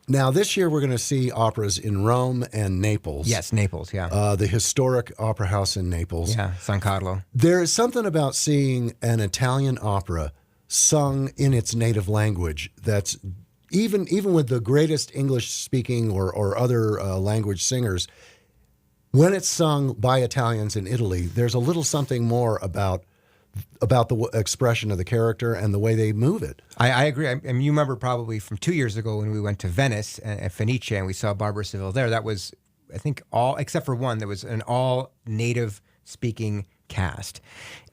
Now, this year we're going to see operas in Rome and Naples. Yes, Naples, yeah. The historic opera house in Naples. Yeah, San Carlo. There is something about seeing an Italian opera sung in its native language that's even with the greatest English-speaking or other language singers, when it's sung by Italians in Italy, there's a little something more about the expression of the character and the way they move it. I agree. I mean, you remember probably from 2 years ago when we went to Venice at Fenice and we saw Barbara Seville there. That was, I think, all except for one. There was an all native speaking cast,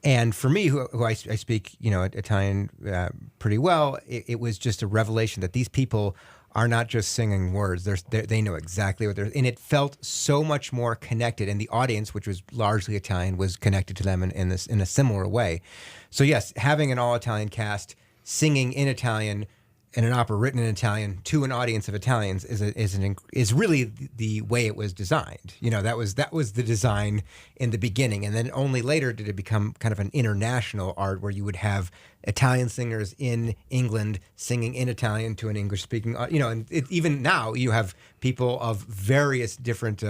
and for me, who I speak, Italian pretty well, it was just a revelation that these people are not just singing words. They know exactly what they're, and it felt so much more connected. And the audience, which was largely Italian, was connected to them in a similar way. So yes, having an all Italian cast singing in Italian in an opera written in Italian to an audience of Italians is really the way it was designed. That was the design in the beginning, and then only later did it become kind of an international art where you would have Italian singers in England singing in Italian to an English-speaking, and even now you have people of various different,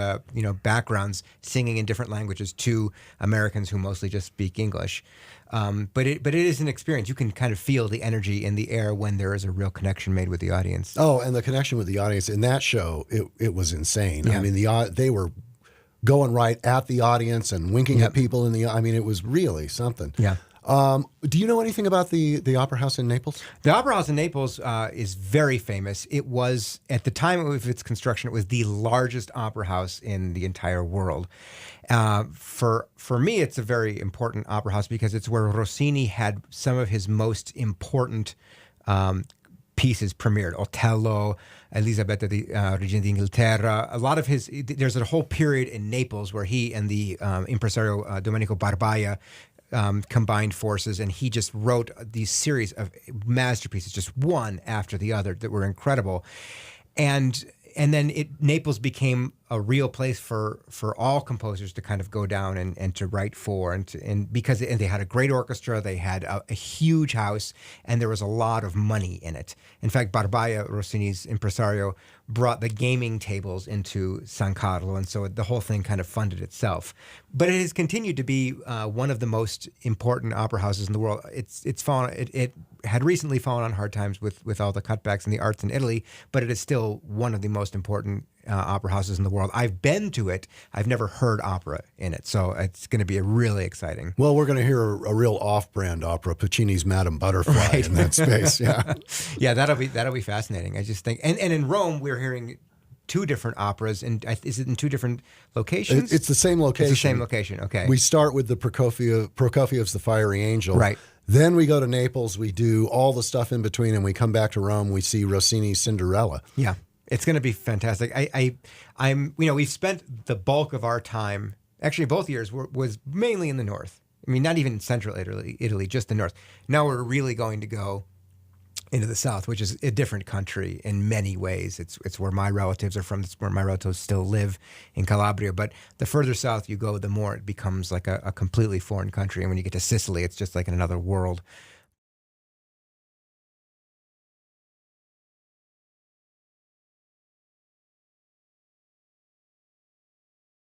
backgrounds singing in different languages to Americans who mostly just speak English. But it is an experience. You can kind of feel the energy in the air when there is a real connection made with the audience. Oh, and the connection with the audience in that show, it was insane. Yeah. I mean, they were going right at the audience and winking at people it was really something. Yeah. Do you know anything about the Opera House in Naples? The Opera House in Naples is very famous. It was, at the time of its construction, it was the largest opera house in the entire world. For me, it's a very important opera house because it's where Rossini had some of his most important pieces premiered. Otello, Elisabetta Regina d'Inghilterra. A lot of there's a whole period in Naples where he and the impresario Domenico Barbaia combined forces, and he just wrote these series of masterpieces, just one after the other, that were incredible. And then Naples became a real place for all composers to kind of go down and to write for, and because they had a great orchestra, they had a huge house, and there was a lot of money in it. In fact, Barbaia, Rossini's impresario, brought the gaming tables into San Carlo, and so the whole thing kind of funded itself. But it has continued to be one of the most important opera houses in the world. It had recently fallen on hard times with all the cutbacks in the arts in Italy, but it is still one of the most important opera houses in the world. I've been to it. I've never heard opera in it, so it's going to be really exciting. Well, we're going to hear a real off-brand opera, Puccini's Madame Butterfly, in that space. Yeah, yeah, that'll be fascinating. I just think, and in Rome we're hearing two different operas, and is it in two different locations? It's the same location. It's the same location. Okay. We start with the Prokofiev's The Fiery Angel. Right. Then we go to Naples. We do all the stuff in between, and we come back to Rome. We see Rossini's Cinderella. Yeah. It's going to be fantastic. We've spent the bulk of our time, actually both years, was mainly in the north. I mean, not even central Italy, just the north. Now we're really going to go into the south, which is a different country in many ways. It's where my relatives are from. It's where my relatives still live in Calabria. But the further south you go, the more it becomes like a completely foreign country. And when you get to Sicily, it's just like in another world.